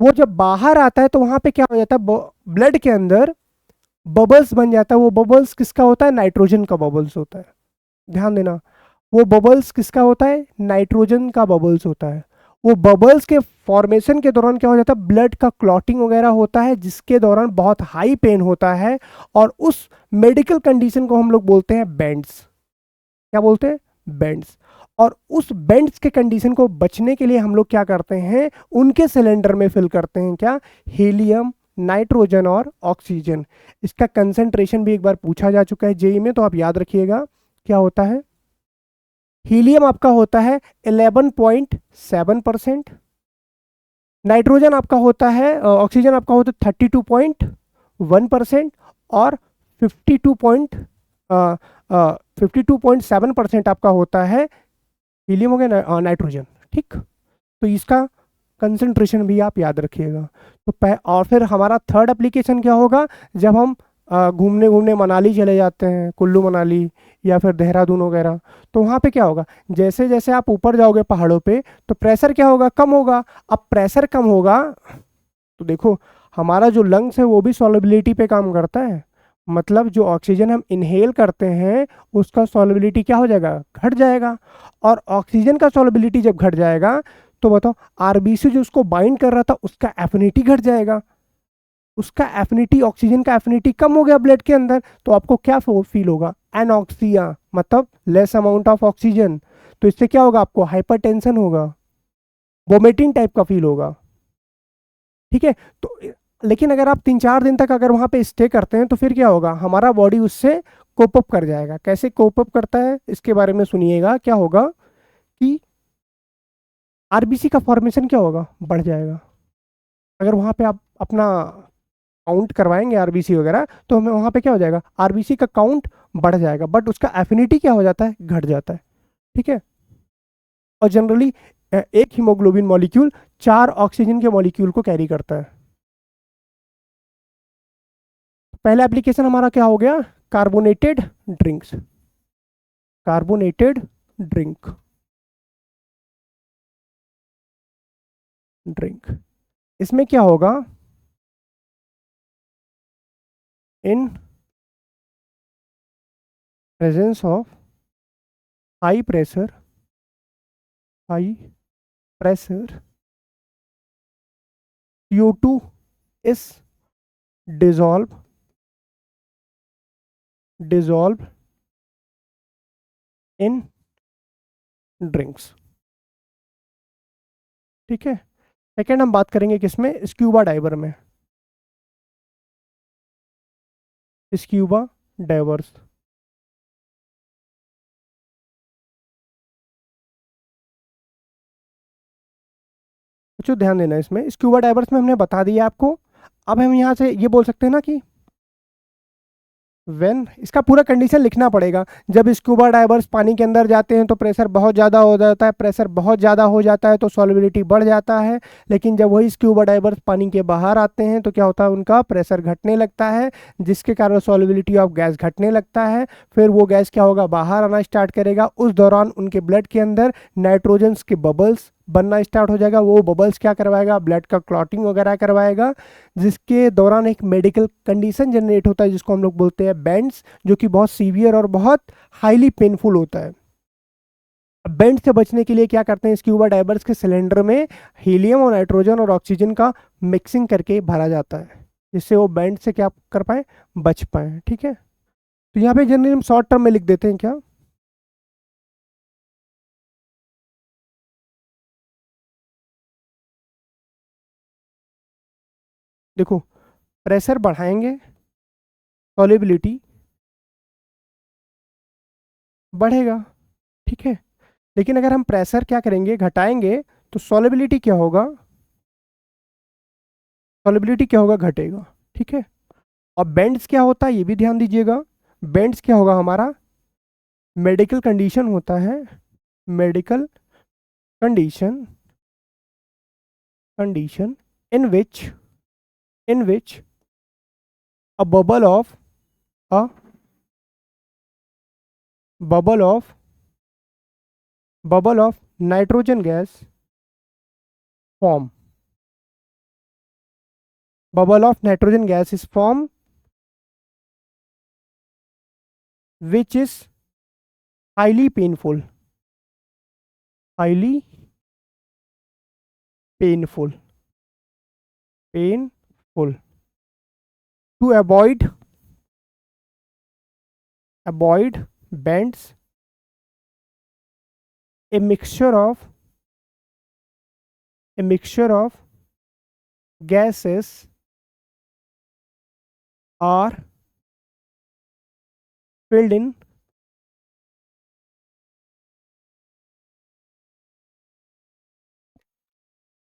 वो जब बाहर आता है तो वहां पे क्या हो जाता है? ब्लड के अंदर बबल्स बन जाता है। वो बबल्स किसका होता है? नाइट्रोजन का बबल्स होता है। ध्यान देना, वो बबल्स किसका होता है? नाइट्रोजन का बबल्स होता है। वो बबल्स के फॉर्मेशन के दौरान क्या हो जाता है? ब्लड का क्लॉटिंग वगैरह होता है, जिसके दौरान बहुत हाई पेन होता है। और उस मेडिकल कंडीशन को हम लोग बोलते हैं बेंड्स। क्या बोलते हैं? बेंड्स। और उस बेंड्स के कंडीशन को बचने के लिए हम लोग क्या करते हैं? उनके सिलेंडर में फिल करते हैं क्या? हीलियम, नाइट्रोजन और ऑक्सीजन। इसका कंसेंट्रेशन भी एक बार पूछा जा चुका है जेई में, तो आप याद रखिएगा क्या होता है। हीलियम आपका होता है 11.7%, नाइट्रोजन आपका होता है, ऑक्सीजन आपका होता है 32.1%, और 52.7% आपका होता है हीलियम, हो गया नाइट्रोजन। ठीक, तो इसका कंसंट्रेशन भी आप याद रखिएगा। तो और फिर हमारा थर्ड एप्लीकेशन क्या होगा? जब हम घूमने घूमने मनाली चले जाते हैं, कुल्लू मनाली या फिर देहरादून वगैरह, तो वहाँ पे क्या होगा? जैसे जैसे आप ऊपर जाओगे पहाड़ों पे तो प्रेशर क्या होगा? कम होगा। अब प्रेशर कम होगा तो देखो, हमारा जो लंग्स है वो भी सॉलिबिलिटी पे काम करता है। मतलब जो ऑक्सीजन हम इनहेल करते हैं उसका सॉलिबिलिटी क्या हो जाएगा? घट जाएगा। और ऑक्सीजन का सॉलिबिलिटी जब घट जाएगा तो बताओ आरबीसी जो उसको बाइंड कर रहा था उसका एफिनिटी घट जाएगा, उसका एफिनिटी, ऑक्सीजन का एफिनिटी कम हो गया ब्लड के अंदर, तो आपको क्या फील होगा? एनॉक्सिया, मतलब लेस अमाउंट ऑफ ऑक्सीजन। तो इससे क्या होगा? आपको हाइपरटेंशन होगा, वोमिटिंग टाइप का फील होगा। ठीक है। तो लेकिन अगर आप 3-4 दिन तक अगर वहां पे स्टे करते हैं तो फिर क्या होगा? हमारा बॉडी उससे कोप अप कर जाएगा। कैसे कोप अप करता है इसके बारे में सुनिएगा। क्या होगा कि आरबीसी का फॉर्मेशन क्या होगा? बढ़ जाएगा। अगर वहां पे आप अपना काउंट करवाएंगे आरबीसी वगैरह, तो हमें वहां पे क्या हो जाएगा? आरबीसी का काउंट बढ़ जाएगा, बट उसका एफिनिटी क्या हो जाता है? घट जाता है। ठीक है। और जनरली एक हीमोग्लोबिन मॉलिक्यूल 4 ऑक्सीजन के मॉलिक्यूल को कैरी करता है। पहला एप्लीकेशन हमारा क्या हो गया? Carbonated drinks, carbonated drink, drink. इसमें क्या होगा? In presence of high pressure, high pressure, CO2 is dissolved, dissolved in drinks. ठीक है। सेकेंड हम बात करेंगे किसमें? स्क्यूबा डाइवर में, स्क्यूबा डाइवर्स। कुछ ध्यान देना इसमें, स्क्यूबा डाइवर्स में हमने बता दिया आपको। अब हम यहाँ से ये बोल सकते हैं ना कि वेन, इसका पूरा कंडीशन लिखना पड़ेगा। जब स्कूबा डाइवर्स पानी के अंदर जाते हैं तो प्रेशर बहुत ज़्यादा हो जाता है, प्रेशर बहुत ज़्यादा हो जाता है तो सॉल्युबिलिटी बढ़ जाता है। लेकिन जब वही स्कूबा डाइवर्स पानी के बाहर आते हैं तो क्या होता है? उनका प्रेशर घटने लगता है, जिसके कारण सॉल्युबिलिटी ऑफ गैस घटने लगता है। फिर वो गैस क्या होगा? बाहर आना स्टार्ट करेगा। उस दौरान उनके ब्लड के अंदर नाइट्रोजन्स के बबल्स बनना स्टार्ट हो जाएगा। वो बबल्स क्या करवाएगा? ब्लड का क्लॉटिंग वगैरह करवाएगा, जिसके दौरान एक मेडिकल कंडीशन जनरेट होता है जिसको हम लोग बोलते हैं बेंड्स, जो कि बहुत सीवियर और बहुत हाईली पेनफुल होता है। बेंड से बचने के लिए क्या करते हैं? स्क्यूबा डाइवर्स के सिलेंडर में हीलियम और नाइट्रोजन और ऑक्सीजन का मिक्सिंग करके भरा जाता है, जिससे वो बेंड से क्या कर पाए? बच पाए। ठीक है। तो यहाँ पे जनरली हम शॉर्ट टर्म में लिख देते हैं क्या? देखो, प्रेशर बढ़ाएंगे, सॉल्युबिलिटी बढ़ेगा। ठीक है। लेकिन अगर हम प्रेशर क्या करेंगे? घटाएंगे, तो सॉल्युबिलिटी क्या होगा? सॉल्युबिलिटी क्या होगा? घटेगा। ठीक है। और बेंड्स क्या होता है ये भी ध्यान दीजिएगा। बेंड्स क्या होगा हमारा? मेडिकल कंडीशन होता है, medical condition, condition in which a bubble of, a bubble of, bubble of nitrogen gas form, bubble of nitrogen gas is formed, which is highly painful, highly painful, painful. To avoid bends, a mixture of, a mixture of gases are filled in,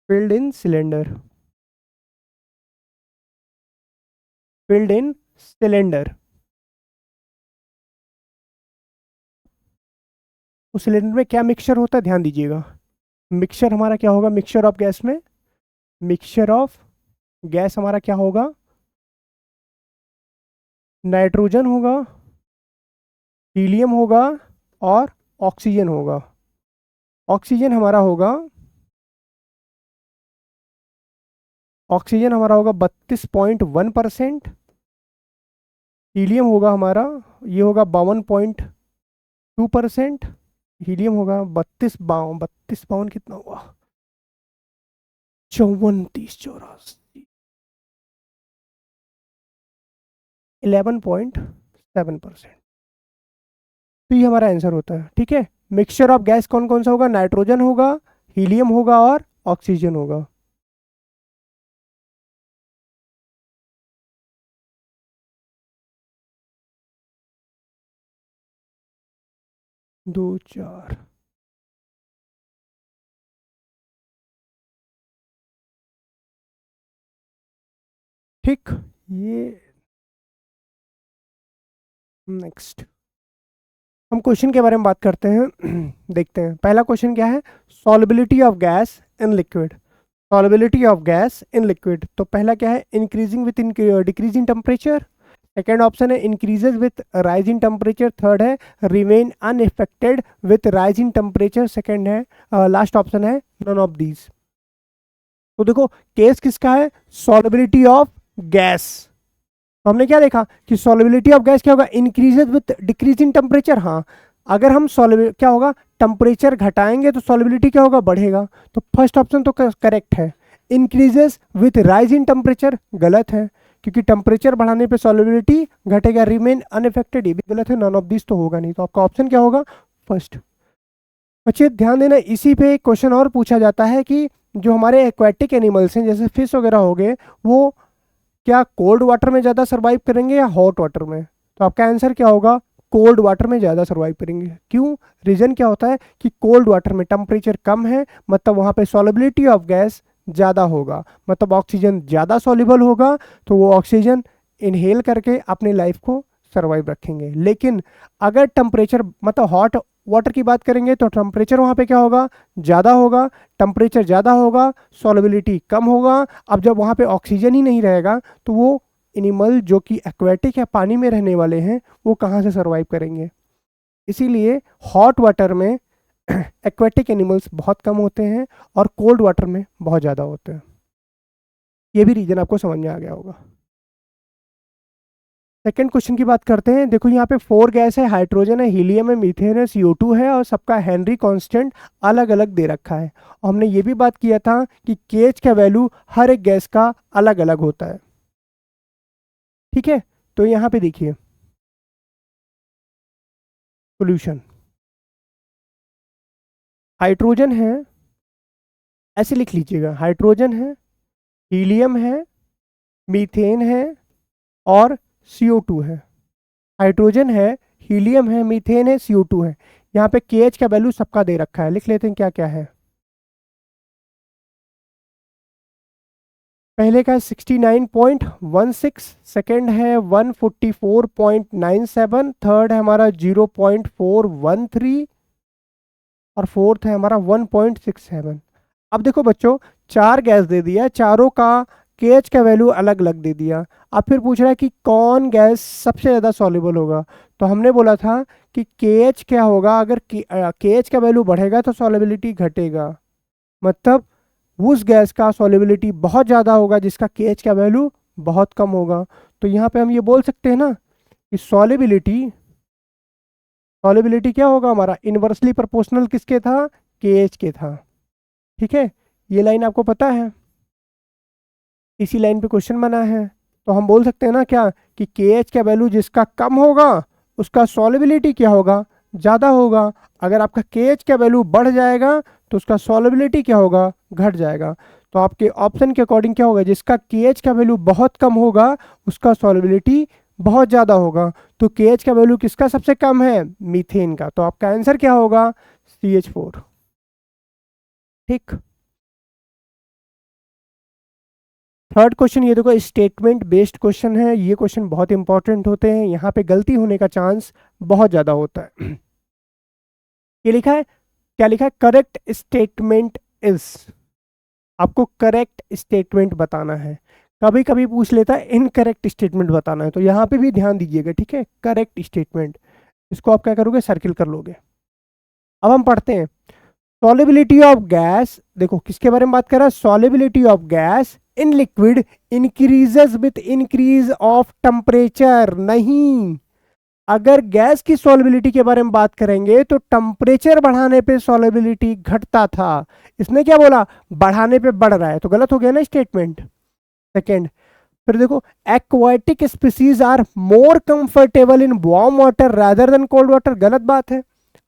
filled in cylinder, filled in cylinder. उस सिलेंडर में क्या मिक्सचर होता है? ध्यान दीजिएगा। मिक्सचर हमारा क्या होगा? मिक्सचर ऑफ गैस में, मिक्सचर ऑफ गैस हमारा क्या होगा? नाइट्रोजन होगा, हीलियम होगा और ऑक्सीजन होगा। ऑक्सीजन हमारा होगा, ऑक्सीजन हमारा होगा 32.1%। हीलियम होगा हमारा, ये होगा 52%। हीलियम होगा 32 52 कितना हुआ? 54 30 84 11.7%। तो ये हमारा आंसर होता है। ठीक है, मिक्सचर ऑफ गैस कौन कौन सा होगा? नाइट्रोजन होगा, हीलियम होगा और ऑक्सीजन होगा। दो चार, ठीक। ये नेक्स्ट हम क्वेश्चन के बारे में बात करते हैं। देखते हैं पहला क्वेश्चन क्या है। Solubility of gas in liquid. Solubility of gas in liquid, तो पहला क्या है? Increasing with decreasing temperature. Second option है increases with rise in temperature. Third है remain unaffected with rise in temperature. Second है लास्ट ऑप्शन है नन ऑफ दीज। तो देखो केस किसका है? Solubility of gas. तो हमने क्या देखा कि सॉल्युबिलिटी ऑफ गैस क्या होगा? Increases with decreasing temperature. हाँ, अगर हम क्या होगा, टेम्परेचर घटाएंगे तो सॉल्युबिलिटी क्या होगा? बढ़ेगा। तो फर्स्ट ऑप्शन तो करेक्ट है। Increases with rise in temperature गलत है, क्योंकि टेम्परेचर बढ़ाने पे सॉल्युबिलिटी घटेगा। रिमेन अनइफेक्टेड ये भी गलत है। नन ऑफ दिस तो होगा नहीं, तो आपका ऑप्शन क्या होगा? फर्स्ट। बच्चे ध्यान देना, इसी पे एक क्वेश्चन और पूछा जाता है कि जो हमारे एक्वेटिक एनिमल्स हैं जैसे फिश वगैरह हो गए, वो क्या कोल्ड वाटर में ज़्यादा सर्वाइव करेंगे या हॉट वाटर में? तो आपका आंसर क्या होगा? कोल्ड वाटर में ज़्यादा सर्वाइव करेंगे। क्यों? रीज़न क्या होता है कि कोल्ड वाटर में टेम्परेचर कम है, मतलब वहाँ पे सॉल्युबिलिटी ऑफ गैस ज़्यादा होगा, मतलब ऑक्सीजन ज़्यादा सॉल्युबल होगा, तो वो ऑक्सीजन इनहेल करके अपनी लाइफ को सर्वाइव रखेंगे। लेकिन अगर टेम्परेचर मतलब हॉट वाटर की बात करेंगे तो टेम्परेचर वहाँ पे क्या होगा? ज़्यादा होगा। टेम्परेचर ज़्यादा होगा, सॉल्युबिलिटी कम होगा। अब जब वहाँ पे ऑक्सीजन ही नहीं रहेगा तो वो एनिमल जो कि एक्वेटिक या पानी में रहने वाले हैं वो कहाँ से सर्वाइव करेंगे? इसीलिए हॉट वाटर में एक्वेटिक एनिमल्स बहुत कम होते हैं और कोल्ड वाटर में बहुत ज़्यादा होते हैं। ये भी रीजन आपको समझ में आ गया होगा। सेकेंड क्वेश्चन की बात करते हैं। देखो यहाँ पे 4 गैस है, हाइड्रोजन है, हीलियम है, मीथेन है, CO2 है, और सबका हेनरी कांस्टेंट अलग अलग दे रखा है। और हमने ये भी बात किया था कि केएच का वैल्यू हर एक गैस का अलग अलग होता है। ठीक है, तो यहाँ पे देखिए सोल्यूशन। हाइड्रोजन है, ऐसे लिख लीजिएगा, हाइड्रोजन है, हीलियम है, मीथेन है और CO2 है। हाइड्रोजन है, हीलियम है, मीथेन है, CO2 है। यहाँ पे केएच का वैल्यू सबका दे रखा है, लिख लेते हैं क्या क्या है। पहले का 69.16, सेकेंड है 144.97, थर्ड है हमारा 0.413 और फोर्थ है हमारा 1.67। अब देखो बच्चों, 4 गैस दे दिया, चारों का केएच का वैल्यू अलग अलग दे दिया। अब फिर पूछ रहा है कि कौन गैस सबसे ज़्यादा सॉल्युबल होगा। तो हमने बोला था कि केएच क्या होगा, अगर केएच का वैल्यू बढ़ेगा तो सॉल्युबिलिटी घटेगा, मतलब उस गैस का सॉल्युबिलिटी बहुत ज़्यादा होगा जिसका केएच का वैल्यू बहुत कम होगा। तो यहाँ पे हम ये बोल सकते हैं ना कि सॉल्युबिलिटी सॉल्युबिलिटी क्या होगा हमारा? इनवर्सली प्रोपोर्शनल किसके था? केएच के था। ठीक है, ये लाइन आपको पता है, इसी लाइन पे क्वेश्चन बना है। तो हम बोल सकते हैं ना क्या कि केएच का वैल्यू जिसका कम होगा उसका सॉल्युबिलिटी क्या होगा? ज़्यादा होगा। अगर आपका केएच का वैल्यू बढ़ जाएगा तो उसका सॉल्युबिलिटी क्या होगा? घट जाएगा। तो आपके ऑप्शन के अकॉर्डिंग क्या होगा? जिसका केएच का वैल्यू बहुत कम होगा उसका सॉल्युबिलिटी बहुत ज़्यादा होगा। तो केएच का वैल्यू किसका सबसे कम है? मीथेन का। तो आपका आंसर क्या होगा? CH4। ठीक। थर्ड क्वेश्चन ये देखो, स्टेटमेंट बेस्ड क्वेश्चन है। ये क्वेश्चन बहुत इंपॉर्टेंट होते हैं, यहाँ पे गलती होने का चांस बहुत ज़्यादा होता है। ये लिखा है, क्या लिखा है? Correct statement is. आपको करेक्ट स्टेटमेंट बताना है। कभी कभी पूछ लेता है इनकरेक्ट स्टेटमेंट बताना है, तो यहाँ पे भी ध्यान दीजिएगा। ठीक है, करेक्ट स्टेटमेंट, इसको आप क्या करोगे? सर्किल कर लोगे। अब हम पढ़ते हैं सॉल्युबिलिटी ऑफ गैस। देखो किसके बारे में बात कर रहा है? Solubility of gas in liquid increases with increase of temperature. नहीं, अगर गैस की सॉल्युबिलिटी के बारे में बात करेंगे तो टेम्परेचर बढ़ाने पे सॉल्युबिलिटी घटता था। इसने क्या बोला, बढ़ाने पे बढ़ रहा है, तो गलत हो गया ना स्टेटमेंट। सेकेंड, फिर देखो, aquatic species are more comfortable in warm water rather than cold water, गलत बात है।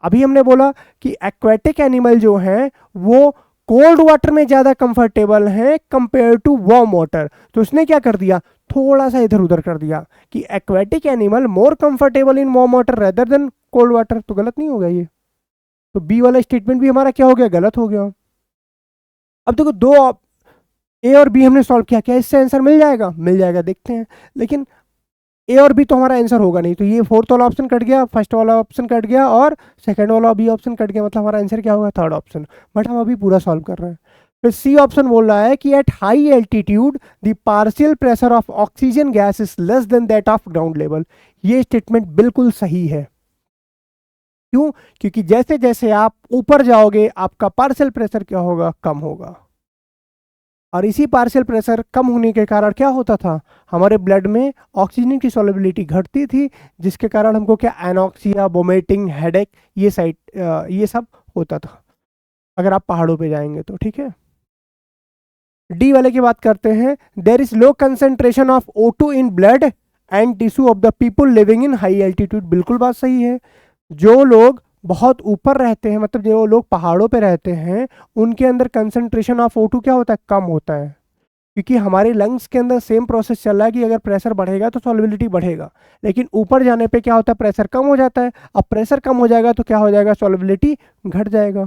अभी हमने बोला कि एक्वाटिक एनिमल जो हैं वो कोल्ड वाटर में ज्यादा कंफर्टेबल हैं कंपेयर टू वार्म वाटर, तो उसने क्या कर दिया, थोड़ा सा इधर उधर कर दिया कि aquatic animal more comfortable in warm water rather than cold water, तो गलत नहीं होगा ये। तो बी वाला स्टेटमेंट भी हमारा क्या हो गया, गलत हो गया। अब देखो दो ए और बी हमने सॉल्व किया, क्या इससे आंसर मिल जाएगा, मिल जाएगा, देखते हैं। लेकिन ए और बी तो हमारा आंसर होगा नहीं, तो ये फोर्थ वाला ऑप्शन कट गया, फर्स्ट वाला ऑप्शन कट गया और सेकंड वाला बी ऑप्शन कट गया, मतलब हमारा आंसर क्या होगा, थर्ड ऑप्शन। बट हम अभी पूरा सॉल्व कर रहे हैं। फिर सी ऑप्शन बोल रहा है कि at high altitude the partial pressure of oxygen gas is less than that of ground level. ये स्टेटमेंट बिल्कुल सही है। क्यों, क्योंकि जैसे जैसे आप ऊपर जाओगे आपका पार्शियल प्रेशर क्या होगा, कम होगा। और इसी पार्शियल प्रेशर कम होने के कारण क्या होता था, हमारे ब्लड में ऑक्सीजन की सॉल्युबिलिटी घटती थी, जिसके कारण हमको क्या एनॉक्सिया, वोमिटिंग, हेडेक, ये सब होता था अगर आप पहाड़ों पे जाएंगे तो। ठीक है, डी वाले की बात करते हैं। There is low concentration of O2 in blood and tissue of the people living in high altitude, बिल्कुल बात सही है। जो लोग बहुत ऊपर रहते हैं, मतलब जो लोग पहाड़ों पे रहते हैं, उनके अंदर कंसंट्रेशन ऑफ O2 क्या होता है, कम होता है। क्योंकि हमारे लंग्स के अंदर सेम प्रोसेस चल रहा है कि अगर प्रेशर बढ़ेगा तो सॉल्युबिलिटी बढ़ेगा, लेकिन ऊपर जाने पे क्या होता है, प्रेशर कम हो जाता है। अब प्रेशर कम हो जाएगा तो क्या हो जाएगा, सॉल्युबिलिटी घट जाएगा।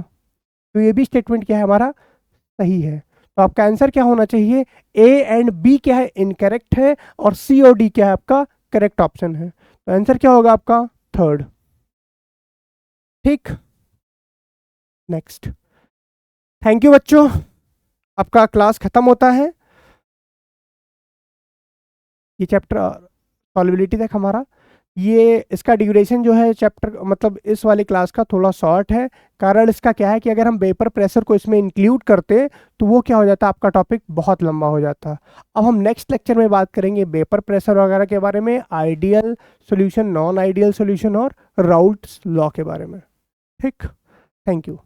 तो ये भी स्टेटमेंट क्या है हमारा, सही है। तो आपका आंसर क्या होना चाहिए, ए एंड बी क्या है, इनकरेक्ट है, और सी और डी क्या है, आपका करेक्ट ऑप्शन है। तो आंसर क्या होगा आपका, थर्ड। ठीक, नेक्स्ट। थैंक यू बच्चों, आपका क्लास खत्म होता है। ये चैप्टर सॉल्युबिलिटी तक हमारा, ये इसका ड्यूरेशन जो है चैप्टर, मतलब इस वाली क्लास का थोड़ा शॉर्ट है। कारण इसका क्या है कि अगर हम वेपर प्रेशर को इसमें इंक्लूड करते तो वो क्या हो जाता, आपका टॉपिक बहुत लंबा हो जाता। अब हम नेक्स्ट लेक्चर में बात करेंगे वेपर प्रेशर वगैरह के बारे में, ideal solution, non ideal solution और राउल्ट्स लॉ के बारे में। ठीक, थैंक यू।